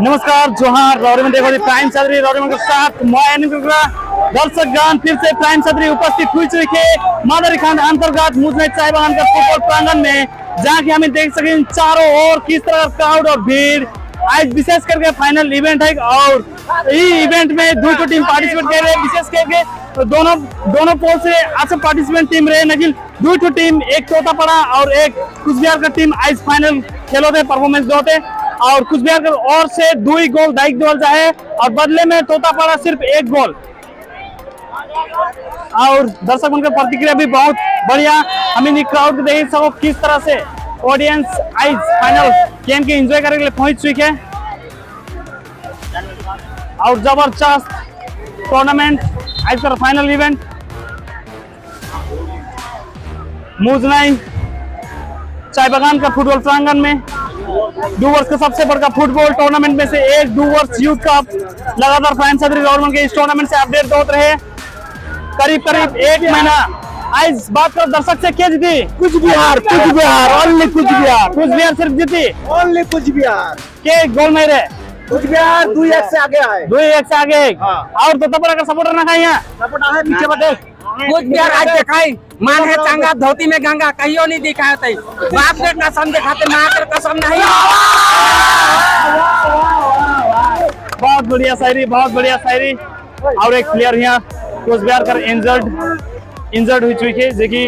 नमस्कार जोहार रौरी देखो प्राइम चौधरी रौरी के साथ दर्शकगण फिर से प्राइम चौधरी उपस्थित हुई चुके मादरी खान अंतर्गत मुजनाई चाय बागान का फुटबॉल प्रांगण में, जहाँ की हमें देख सकें चारों ओर किस तरह का क्राउड और भीड़। आज विशेष करके फाइनल इवेंट है और ये इवेंट में दो टीम पार्टिसिपेट कर रहे हैं। विशेष करके दोनों पोल से अच्छा पार्टिसिपेंट टीम रहे नगिल दो टीम, एक तोतापाड़ा और एक कुचबिहार का टीम आज फाइनल खेलो थे परफॉर्मेंस दो थे और कुचबिहार का और से 2 गोल दाइक दोल जाए और बदले में तोतापाड़ा सिर्फ 1 गोल। और दर्शकों की प्रतिक्रिया भी बहुत बढ़िया। हमें क्राउड देख सको किस तरह से ऑडियंस आज फाइनल गेम के एंजॉय करने के लिए पहुंच चुकी है और जबरदस्त टूर्नामेंट आज का फाइनल इवेंट मुजनाई चाय बागान का फुटबॉल प्रांगण में डूवर्स का सबसे बड़ा फुटबॉल टूर्नामेंट में से एक डूवर्स यूथ कप लगातार प्राइम चौधरी गवर्नमेंट के इस टूर्नामेंट से अपडेट होते रहे करीब 1 महीना। आज बात कर दर्शक से क्या जीती? कुचबिहार ओनली कुचबिहार सिर्फ जीती ओनली कुचबिहार के गोल में रहे कुचबिहार 2-1 से आगे है 2-1 से आगे। हाँ। और तोतापाड़ा का सपोर्टर ना खाई सपोर्टर है पीछे बटे कुचबिहार आज दिखाई मान है चांगा धोती में गंगा कहियो नहीं दिखाया थे बाप ने कसम दिखाते मां के कसम नहीं। बहुत बढ़िया शायरी और एक प्लेयर यहाँ कुचबिहार कर इंजर्ड हुई चुकी है जो कि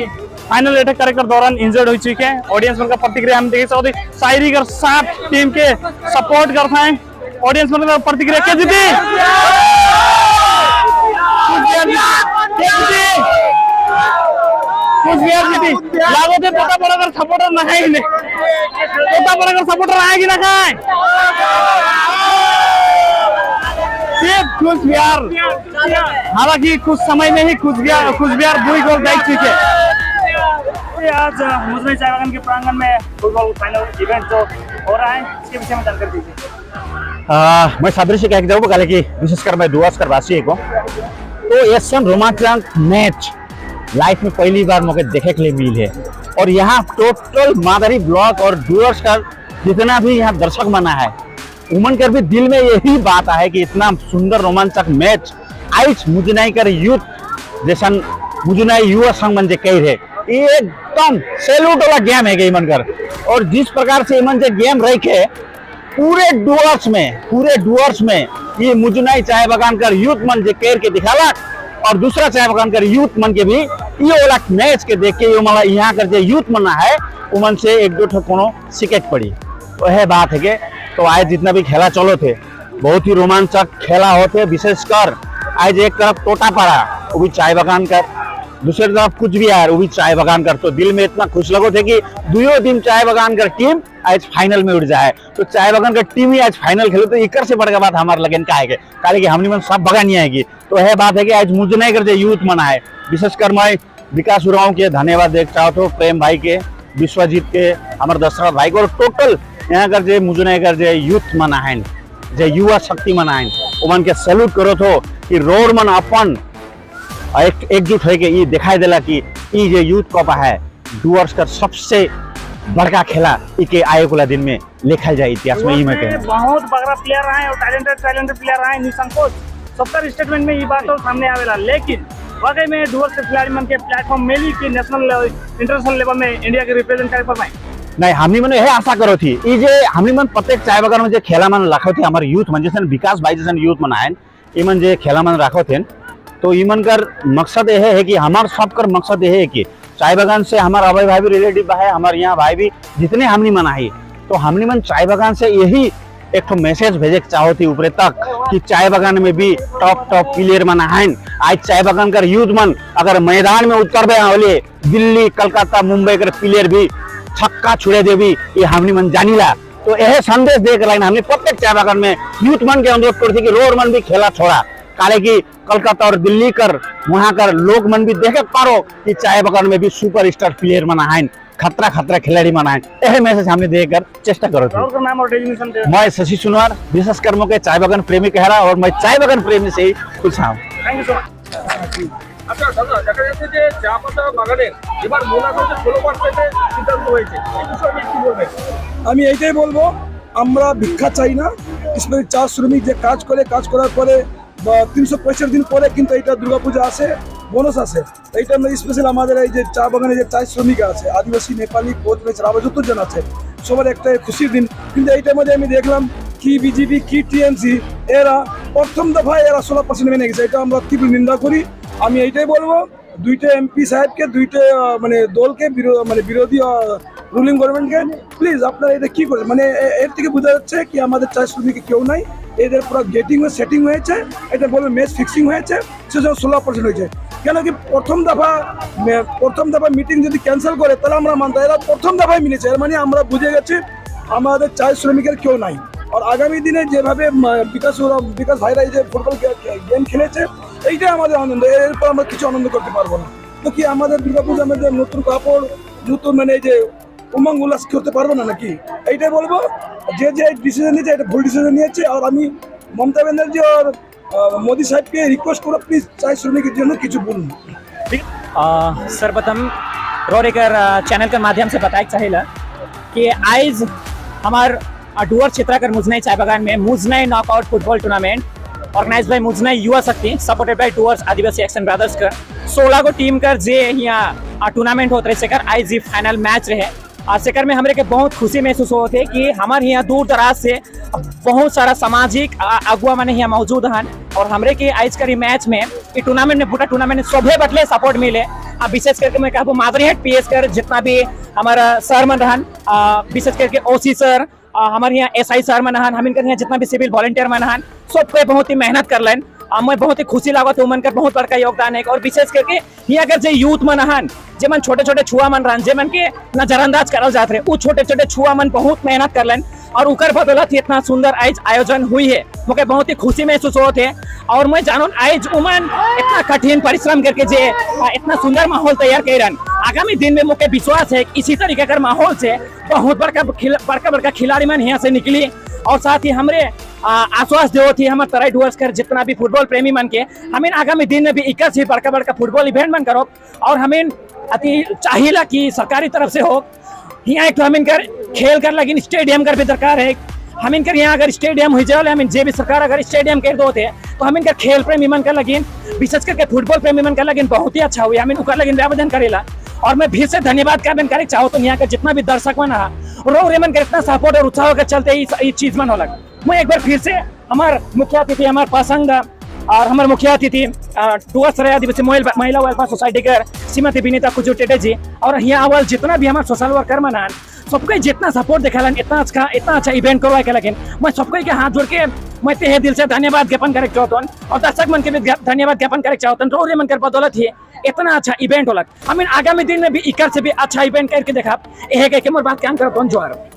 फाइनल अटैक करे कर दौरान इंजर्ड हुई चुकी है। ऑडियंस का प्रतिक्रिया हम देख सकते शायरी कर साथ टीम के सपोर्ट करते हैं। ऑडियंस का प्रतिक्रिया क्या जीती? कुचबिहार जीती लागो थे तोतापाड़ा का सपोर्टर ना है तोतापाड़ा का सपोर्टर आएगी ना खाए सिर्फ कुचबिहार। हालांकि कुछ समय में ही कुचबिहार 2 गोल दाइक चुके। आज मुजनाई चाय बागान के प्रांगण में फुटबॉल फाइनल इवेंट जो हो रहा है इसके विषय में जानकारी दीजिए। मैं सादृश्य कह जाऊँ कल की विशेषकर मैं डुवर्स कर वासी को तो ऐसा रोमांचक मैच लाइफ में पहली बार मुझे देखे के लिए मिली है और यहाँ टोटल मादरी ब्लॉक और डुवर्स का जितना भी यहाँ दर्शक बना है उमन कर भी दिल में यही बात है कि इतना सुंदर रोमांचक मैच आज मुजनाई कर यूथ जैसा मुजनाई युवा संघ मन जे कह रहे एकदम सैल्यूट वाला गेम है इमन कर। और जिस प्रकार से इमन जे गेम रखे पूरे डुवर्स में ये मुजनाई चाय बागान कर यूथ मन जे कह के दिखाला और दूसरा चाय बागान कर यूथ मन के भी ये वाला मैच के देख के मला यहाँ कर जो यूथ मना है उमन से 1-2 कोनो शिकायत पड़ी तो यह बात है कि तो आज जितना भी खेला चलो थे बहुत ही रोमांचक खेला होते। विशेषकर आज एक तरफ तोतापाड़ा वो भी चाय बागान कर दूसरी तरफ कुचबिहार वो भी चाय बागान कर तो दिल में इतना खुश लगो थे कि दोनों टीम चाय बागान कर टीम आज फाइनल में उठ जाए तो चाय बागान का टीम ही आज फाइनल खेलो तो एक से बढ़कर बात हमारे लगन का है काले की हमने मन सब बगानी आएगी तो यह बात है कि आज मुजनाई कर यूथ मना है। विशेषकर मैं विकास उराव के धन्यवाद देख चाहता हूँ प्रेम भाई के विश्वजीत के हमारे दशरथ भाई को और टोटल यहाँ कर जे मुजनाई कर जे यूथ मना है जे युवा शक्ति मना है उमन के सैल्यूट करो तो कि रोड मन अपन एकजुट है कि ये दिखाई देला कि ये जो यूथ कप है डुवर्स का सबसे बड़का खेला इके आए वाला दिन में लिखा जाए इतिहास में। मैं कह बहुत बड़ा प्लेयर रहा और टैलेंटेड प्लेयर रहा निसंकोच सबका स्टेटमेंट में ये बात तो सामने आवेला लेकिन वाकई में डुवर्स के खिलाड़ी मन के प्लेटफॉर्म मिली कि नेशनल लेवल इंटरनेशनल लेवल में इंडिया के रिप्रेजेंट कर पाए नहीं हमनी मन यह आशा करो थी ये जे हमनी मन प्रत्येक चाय बागान में जो खेला मन रखो थे हमारे यूथ मन जैसे विकास भाई जैसे यूथ मन आए इमन जो खेला मन रखो थे तो इमन कर मकसद यह है कि हमार सबकर मकसद यह है कि चाय बागान से हमारा अभय भाई भी रिलेटिव है हमारे यहाँ भाई भी जितने हमनी मन आई तो हमनी मन चाय बागान से यही एक तो मैसेज भेजे चाहो थी ऊपर तक कि चाय बागान में भी टॉप प्लेयर मन है। आज चाय बागान कर यूथ मन अगर मैदान में उतरबे होले दिल्ली कलकत्ता मुंबई कर प्लेयर भी छक्का छुड़े देवी ये हमनी मन जानीला तो यह संदेश दे कर हमने प्रत्येक चाय बागान में यूथ मन के अनुरोध करती कि रोड मन भी खेला छोड़ा काले की कलकत्ता और दिल्ली कर वहां कर लोग मन भी देखे पारो कि चाय बागान में भी सुपर स्टार प्लेयर मना है खतरा खिलाड़ी मना है यह मैसेज हमने देकर चेष्टा करो थी। नाम और डेजिग्नेशन मैं शशि सुनवार विशेष कर्मों के चाय बागान प्रेमी कहरा और मैं चाय बागान प्रेमी से ही खुश हूँ। Thank you so much. আচ্ছা দাদা দেখা যাচ্ছে যে চা পাতা বাগানের এবার মুনাফাতে 16% সিদ্ধান্ত হয়েছে এই বিষয়ে কি বলবেন? আমি এইটাই বলবো আমরা ভিক্ষা চাই না স্পেশালি চা শ্রমিক যে কাজ করার পরে 365 দিন পরে কিন্তু এইটা দুর্গাপূজা আসে, বোনাস আসে। এইটা আমরা স্পেশাল আমাদের এই যে চা বাগানে যে চা শ্রমিক আছে, আদিবাসী, নেপালি, কোচ, রাবা যতজন আছে, সবার একটা খুশির দিন। কিন্তু এইটার মধ্যে আমি দেখলাম কি বিজেপি কি টিএমসি এরা প্রথম দফায় এরা 16% মেনে গেছে। এটা আমরা তীব্র নিন্দা করি। আমি এইটাই বলবো, দুইটা এমপি সাহেবকে, দুইটা মানে দলকে, বিরোধী রুলিং গভর্নমেন্টকে, প্লিজ আপনারা এটা কি করেন, মানে এর থেকে বোঝা যাচ্ছে কি আমাদের চা শ্রমিক কেউ নাই, এদের পুরো গেটিং সেটিং হয়েছে, এটা বলবে মেস ফিক্সিং হয়েছে, সেজন্য 16% হয়েছে। কেন কি প্রথম দফা মিটিং যদি ক্যান্সেল করে তাহলে আমরা মানতাম, এরা প্রথম দফায় মিলেছে, এর মানে আমরা বুঝে গেছি আমাদের চা শ্রমিকের কেউ নাই। আর আগামী দিনে যেভাবে বিকাশ ভাইরা এই যে ফুটবল গেম খেলেছে, এইটাই আমাদের আনন্দ, এরপর আমরা কিছু আনন্দ করতে পারবো না। তো কি আমাদের দুর্গাপূজা আমাদের নতুন কাপড়, নতুন মানে এই যে উমঙ্গ উল্লাস করতে পারবো না নাকি? এইটাই বলবো, যে ডিসিশন নিয়েছে এটা ভুল ডিসিশন নিয়েছে। আর আমি মমতা ব্যানার্জি আর मोदी साहब के रिक्वेस्ट करो, प्लीज चाय सुनने के लिए किसी बोलूँ। सर्वप्रथम रोरेकर चैनल के माध्यम से बताया चाहिए कि आज हमार डुअर क्षेत्राकर मुजनाई चाय बागान में Mujnai knockout football tournament organise by Mujnai Yuva Shakti supported by Dooars Adivasi action brothers कर 16 को टीम कर जे यहाँ टूर्नामेंट होते रहे सेकर आज जी फाइनल मैच रहे। सेकर में हमारे के बहुत खुशी महसूस होते कि हमारे यहाँ दूर दराज से बहुत सारा सामाजिक अगुआ मैंने यहाँ मौजूद हैं और हमारे के आज करी मैच में ये टूर्नामेंट में पूरा टूर्नामेंट सभे बटले सपोर्ट मिले। विशेष करके मैं कहूँ मादरीहाट पीएस कर जितना भी हमारा सर मन रहन, विशेष करके ओसी सर, हमारे यहाँ एसआई सर मन रहन, हम इनकर यहाँ जितना भी सिविल वॉलंटियर मन रहन, सब कोई बहुत ही मेहनत कर लें। मैं बहुत ही खुशी लागत उमन कर बहुत बड़का योगदान है। और विशेष करके यहाँ अगर जे यूथ मन हन, जे मन छोटे छोटे छुआ मन रहन, जे मन के नजरअंदाज करल जाते रहे, वो छोटे छोटे छुआ मन बहुत मेहनत कर लें और उकर बदौलत इतना सुंदर आज आयोजन हुई है। मुझे बहुत ही खुशी महसूस होते है। और मैं जानूँ आज उमन इतना कठिन परिश्रम करके जे इतना सुंदर माहौल तैयार कर आगामी दिन में मुझे विश्वास है इसी तरीके का माहौल से बहुत बड़का खिलाड़ी मन यहाँ से निकली। और साथ ही हमारे आश्वास जो थी हमारे तराई डुअर्स कर जितना भी फुटबॉल प्रेमी मन के हमें आगामी दिन में भी इक्का से बड़का फुटबॉल इवेंट मन करो। और हमें अति चाहिए कि सरकारी तरफ से हो यहाँ एक तो हमें कर खेल कर लगी स्टेडियम कर भी दरकार है। हम इनकर यहाँ अगर स्टेडियम हो जाए, हमें जे भी सरकार अगर स्टेडियम कर दो थे तो हम इनका खेल प्रेमी मन कर लगी, विशेष करके फुटबॉल प्रेमी मन कर लगी बहुत ही अच्छा हुई। हमें उनका लगी आवेदन करेला। और मैं फिर से धन्यवाद ज्ञापन करे चाहूँ तो यहाँ का जितना भी दर्शक मन रहा रो रेमन का इतना सपोर्ट और उत्साह के चलते ये चीज मन हो लग। मैं एक बार फिर से हमारे मुखिया अतिथि हमारे पासंग और हमारे मुखिया अतिथि डुअर्स आदिवासी महिला वेलफेयर सोसाइटी के श्रीमती विनीता कुजूर टेटे जी और यहाँ अवल जितना भी हमारे सोशल वर्कर मन सबको जितना सपोर्ट दिखालन इतना अच्छा इवेंट करवाए के लगे। मैं सबको के हाथ जोड़ के मैं तहे दिल से धन्यवाद ज्ञापन करे चाहता हूँ और दर्शक मन के भी धन्यवाद ज्ञापन करे चाहता हूँ। रोरे मन कर बदौलत ही इतना अच्छा इवेंट हो लग। हमें आगामी दिन में भी इकर से भी अच्छा इवेंट करके देखा यह कह के मोर बात काम करता हूँ। जोहार।